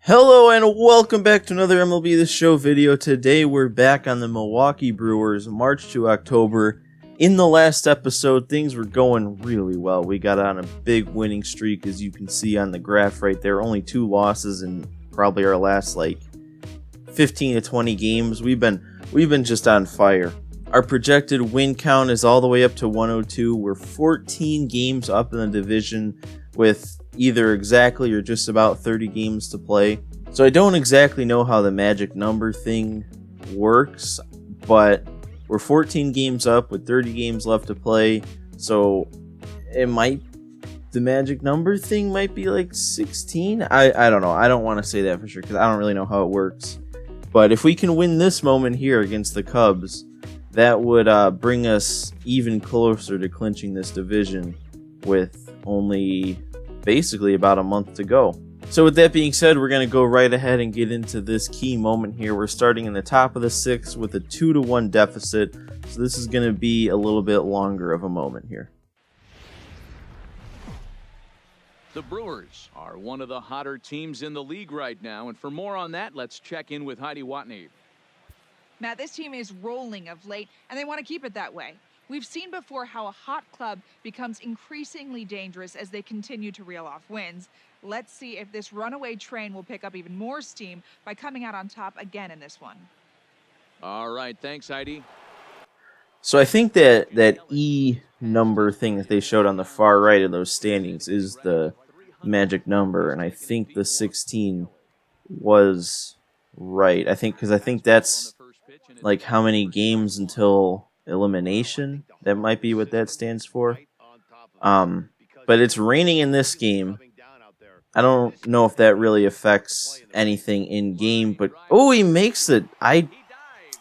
Hello and welcome back to another MLB The Show video. Today we're back on the Milwaukee Brewers, March to October. In the last episode, things were going really well. We got on a big winning streak, as you can see on the graph right there. Only 2 losses in probably our last 15 to 20 games. We've been just on fire. Our projected win count is all the way up to 102. We're 14 games up in the division with either exactly or just about 30 games to play. So I don't exactly know how the magic number thing works, but we're 14 games up with 30 games left to play. So the magic number thing might be like 16. I don't know. I don't want to say that for sure because I don't really know how it works. But if we can win this moment here against the Cubs, that would bring us even closer to clinching this division with only basically about a month to go. So with that being said, we're going to go right ahead and get into this key moment here. We're starting in the top of the 6th with a 2-1 deficit. So this is going to be a little bit longer of a moment here. The Brewers are one of the hotter teams in the league right now. And for more on that, let's check in with Heidi Watney. Matt, this team is rolling of late, and they want to keep it that way. We've seen before how a hot club becomes increasingly dangerous as they continue to reel off wins. Let's see if this runaway train will pick up even more steam by coming out on top again in this one. All right, thanks, Heidi. So I think that E number thing that they showed on the far right of those standings is the magic number, and I think the 16 was right. I think that's like how many games until elimination. That might be what that stands for. But it's raining in this game. I don't know if that really affects anything in game, but oh, he makes it. I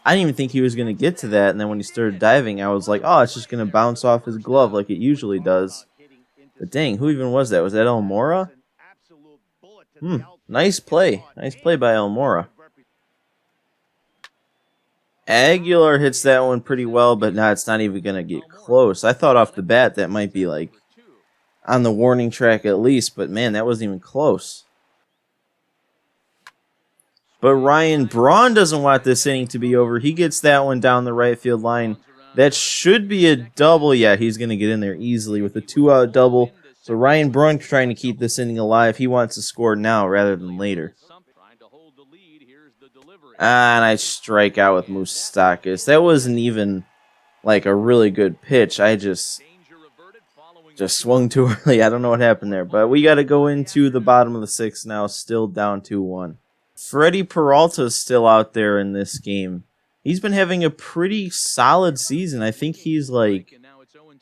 didn't even think he was going to get to that, and then when he started diving, I was like, oh, it's just going to bounce off his glove like it usually does. But dang, who even was that? Was that Almora? Nice play. Nice play by Almora. Aguilar hits that one pretty well, but now it's not even going to get close. I thought off the bat that might be like on the warning track at least, but man, that wasn't even close. But Ryan Braun doesn't want this inning to be over. He gets that one down the right field line. That should be a double. Yeah, he's going to get in there easily with a 2-out double. So Ryan Braun trying to keep this inning alive. He wants to score now rather than later. And I strike out with Moustakas. That wasn't even like a really good pitch. I just swung too early. I don't know what happened there. But we got to go into the bottom of the 6th now, still down 2-1. Freddie Peralta is still out there in this game. He's been having a pretty solid season. I think he's like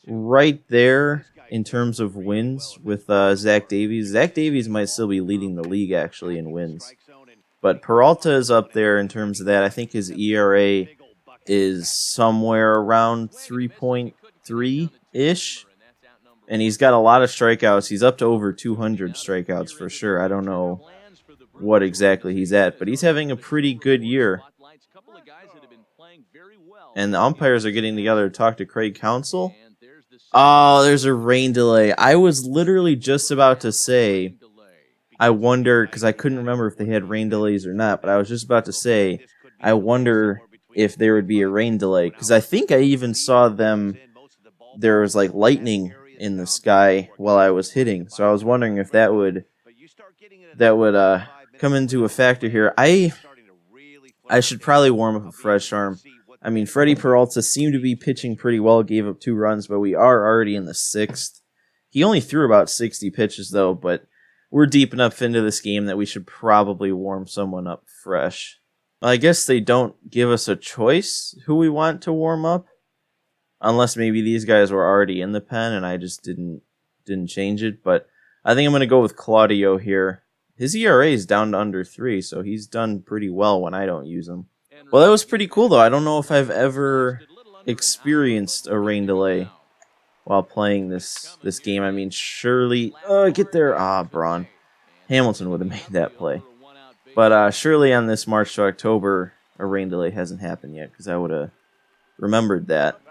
right there in terms of wins with Zach Davies. Zach Davies might still be leading the league actually in wins. But Peralta is up there in terms of that. I think his ERA is somewhere around 3.3-ish. And he's got a lot of strikeouts. He's up to over 200 strikeouts for sure. I don't know what exactly he's at, but he's having a pretty good year. And the umpires are getting together to talk to Craig Counsell. Oh, there's a rain delay. I was literally just about to say, I wonder, because I couldn't remember if they had rain delays or not, but I was just about to say, I wonder if there would be a rain delay, because I think I even saw there was like lightning in the sky while I was hitting, so I was wondering if that would come into a factor here. I should probably warm up a fresh arm. I mean, Freddie Peralta seemed to be pitching pretty well, gave up 2 runs, but we are already in the 6th. He only threw about 60 pitches, though, but we're deep enough into this game that we should probably warm someone up fresh. I guess they don't give us a choice who we want to warm up, unless maybe these guys were already in the pen and I just didn't change it. But I think I'm going to go with Claudio here. His ERA is down to under 3, so he's done pretty well when I don't use him. Well, that was pretty cool, though. I don't know if I've ever experienced a rain delay while playing this game. I mean, surely... get there. Braun. Hamilton would have made that play. But surely on this March to October, a rain delay hasn't happened yet, because I would have remembered that.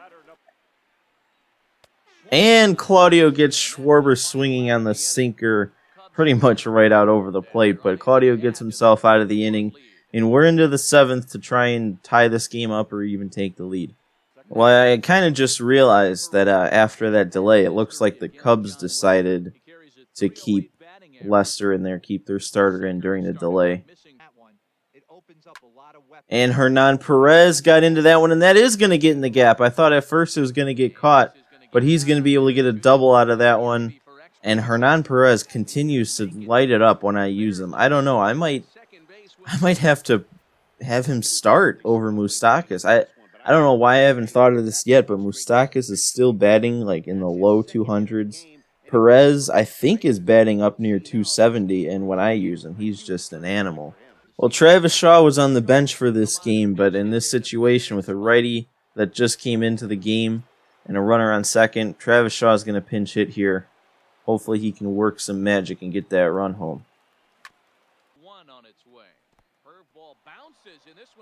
And Claudio gets Schwarber swinging on the sinker. pretty much right out over the plate, but Claudio gets himself out of the inning, and we're into the 7th to try and tie this game up or even take the lead. Well, I kind of just realized that after that delay, it looks like the Cubs decided to keep Lester in there, keep their starter in during the delay. And Hernan Perez got into that one, and that is going to get in the gap. I thought at first it was going to get caught, but he's going to be able to get a double out of that one. And Hernan Perez continues to light it up when I use him. I don't know. I might have to have him start over Moustakas. I don't know why I haven't thought of this yet, but Moustakas is still batting like in the low 200s. Perez, I think, is batting up near 270, and when I use him, he's just an animal. Well, Travis Shaw was on the bench for this game, but in this situation with a righty that just came into the game and a runner on second, Travis Shaw is going to pinch hit here. Hopefully he can work some magic and get that run home.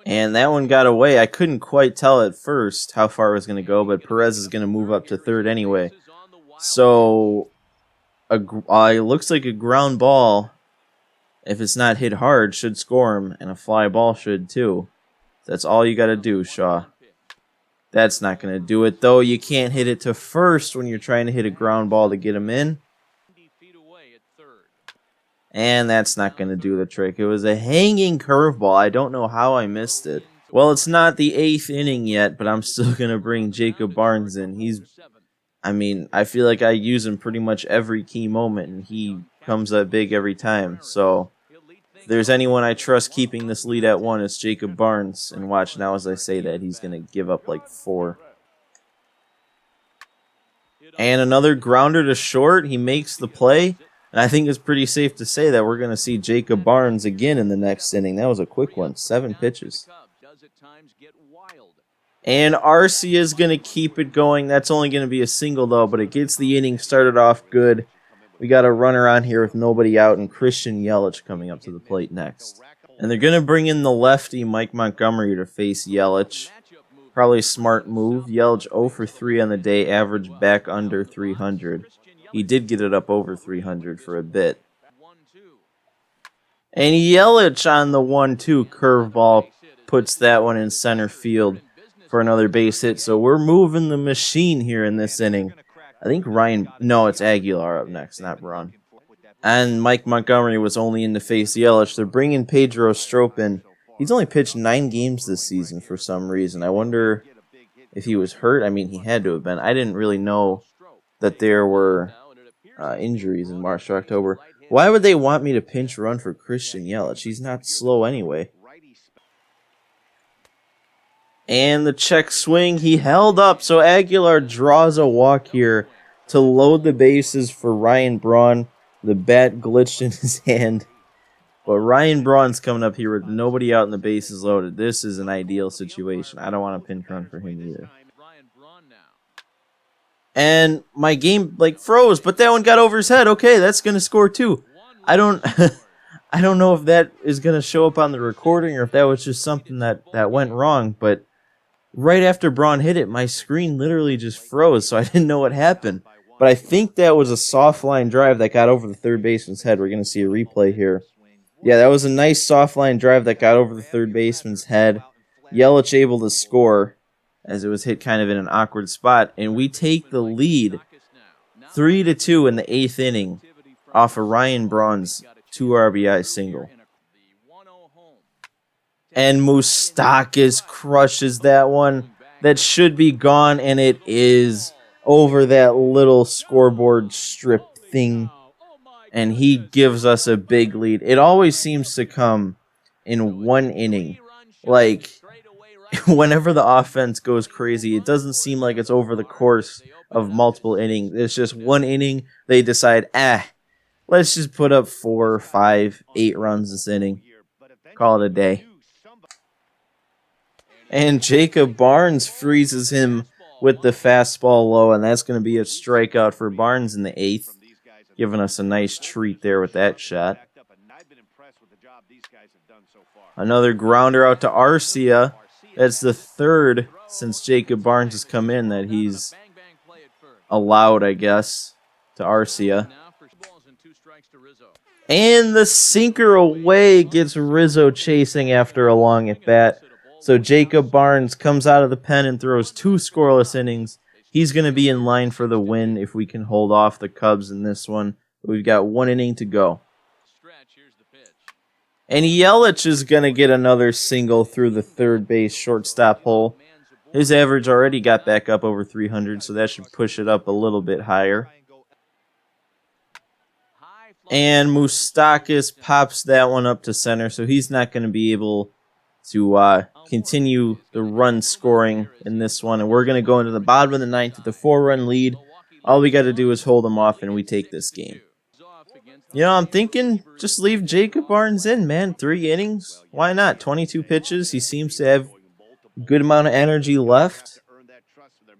And that one got away. I couldn't quite tell at first how far it was going to go, but Perez is going to move up to third anyway. So it looks like a ground ball, if it's not hit hard, should score him, and a fly ball should too. That's all you got to do, Shaw. That's not going to do it, though. You can't hit it to first when you're trying to hit a ground ball to get him in. And that's not going to do the trick. It was a hanging curveball. I don't know how I missed it. Well, it's not the 8th inning yet, but I'm still going to bring Jacob Barnes in. I feel like I use him pretty much every key moment, and he comes up big every time. So, if there's anyone I trust keeping this lead at 1, it's Jacob Barnes. And watch now as I say that, he's going to give up like 4. And another grounder to short. He makes the play. And I think it's pretty safe to say that we're going to see Jacob Barnes again in the next inning. That was a quick one. 7 pitches. And Arcia is going to keep it going. That's only going to be a single, though, but it gets the inning started off good. We got a runner on here with nobody out, and Christian Yelich coming up to the plate next. And they're going to bring in the lefty, Mike Montgomery, to face Yelich. Probably a smart move. Yelich 0 for 3 on the day, average back under 300. He did get it up over 300 for a bit. And Yelich on the 1-2 curveball puts that one in center field for another base hit. So we're moving the machine here in this inning. I think it's Aguilar up next, not Braun. And Mike Montgomery was only in to face Yelich. They're bringing Pedro Strop in. He's only pitched 9 games this season for some reason. I wonder if he was hurt. I mean, he had to have been. I didn't really know that there were injuries in March or October. Why would they want me to pinch run for Christian Yelich? He's not slow anyway. And the check swing, he held up, so Aguilar draws a walk here to load the bases for Ryan Braun. The bat glitched in his hand. But Ryan Braun's coming up here with nobody out and the bases loaded. This is an ideal situation. I don't want to pinch run for him either. And my game froze, but that one got over his head. Okay, that's going to score too. I don't know if that is going to show up on the recording or if that was just something that went wrong, but right after Braun hit it, my screen literally just froze, so I didn't know what happened. But I think that was a soft line drive that got over the third baseman's head. We're going to see a replay here. Yeah, that was a nice soft line drive that got over the third baseman's head. Yelich able to score as it was hit kind of in an awkward spot. And we take the lead 3-2 in the 8th inning off of Ryan Braun's 2 RBI single. And Moustakas crushes that one. That should be gone, and it is over that little scoreboard strip thing. And he gives us a big lead. It always seems to come in one inning. Like, whenever the offense goes crazy, it doesn't seem like it's over the course of multiple innings. It's just one inning. They decide, let's just put up 4, 5, 8 runs this inning. Call it a day. And Jacob Barnes freezes him with the fastball low, and that's going to be a strikeout for Barnes in the 8th, giving us a nice treat there with that shot. Another grounder out to Arcia. That's the 3rd since Jacob Barnes has come in that he's allowed, I guess, to Arcia. And the sinker away gets Rizzo chasing after a long at bat. So Jacob Barnes comes out of the pen and throws 2 scoreless innings. He's going to be in line for the win if we can hold off the Cubs in this one. We've got 1 inning to go. And Yelich is going to get another single through the third base shortstop hole. His average already got back up over 300, so that should push it up a little bit higher. And Moustakas pops that one up to center, so he's not going to be able to continue the run scoring in this one. And we're going to go into the bottom of the 9th with a 4-run lead. All we got to do is hold them off, and we take this game. You know, I'm thinking just leave Jacob Barnes in, man. 3 innings. Why not? 22 pitches. He seems to have a good amount of energy left.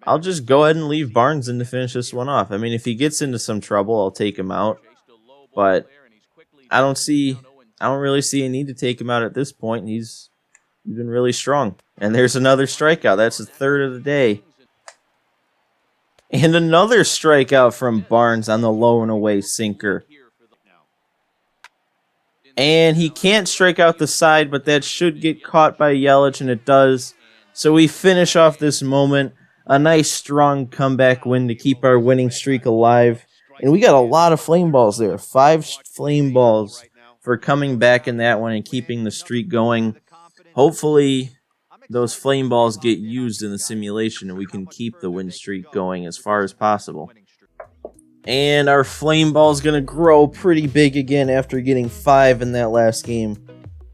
I'll just go ahead and leave Barnes in to finish this one off. I mean, if he gets into some trouble, I'll take him out. But I don't really see a need to take him out at this point. He's been really strong. And there's another strikeout. That's the 3rd of the day. And another strikeout from Barnes on the low and away sinker. And he can't strike out the side, but that should get caught by Yelich, and it does. So we finish off this moment. A nice, strong comeback win to keep our winning streak alive. And we got a lot of flame balls there. 5 flame balls for coming back in that one and keeping the streak going. Hopefully, those flame balls get used in the simulation and we can keep the win streak going as far as possible. And our flame ball is going to grow pretty big again after getting 5 in that last game.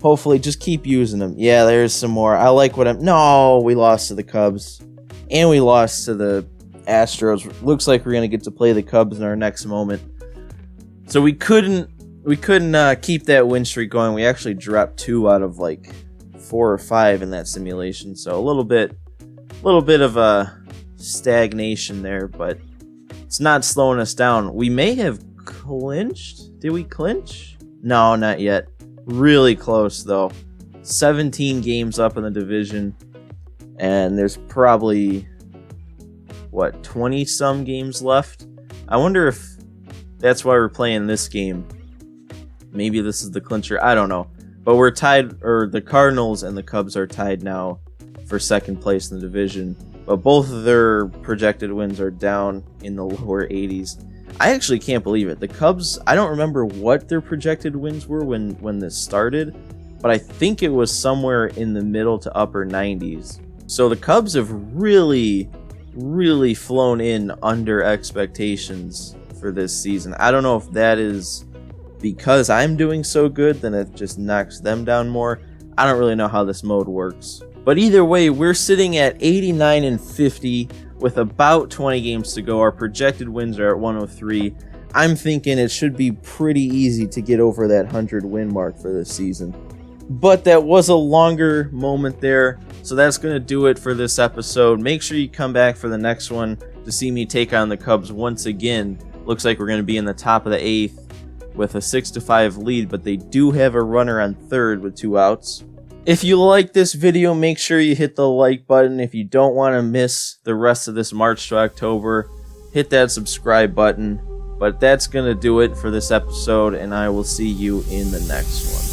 Hopefully, just keep using them. Yeah, there's some more. I like what I'm... No, we lost to the Cubs. And we lost to the Astros. Looks like we're going to get to play the Cubs in our next moment. So we couldn't keep that win streak going. We actually dropped 2 out of like 4 or 5 in that simulation. So a little bit of a stagnation there, but it's not slowing us down. We may have clinched. Did we clinch? No, not yet. Really close though. 17 games up in the division. And there's probably, 20-some games left? I wonder if that's why we're playing this game. Maybe this is the clincher. I don't know. But we're tied, or the Cardinals and the Cubs are tied now for 2nd place in the division. But both of their projected wins are down in the lower 80s. I actually can't believe it. The Cubs, I don't remember what their projected wins were when this started. But I think it was somewhere in the middle to upper 90s. So the Cubs have really flown in under expectations for this season. I don't know if that is because I'm doing so good, then it just knocks them down more. I don't really know how this mode works. But either way, we're sitting at 89-50 with about 20 games to go. Our projected wins are at 103. I'm thinking it should be pretty easy to get over that 100 win mark for this season. But that was a longer moment there, so that's going to do it for this episode. Make sure you come back for the next one to see me take on the Cubs once again. Looks like we're going to be in the top of the 8th with a 6-5 lead, but they do have a runner on 3rd with 2 outs. If you like this video, make sure you hit the like button. If you don't want to miss the rest of this March to October, hit that subscribe button. But that's going to do it for this episode, and I will see you in the next one.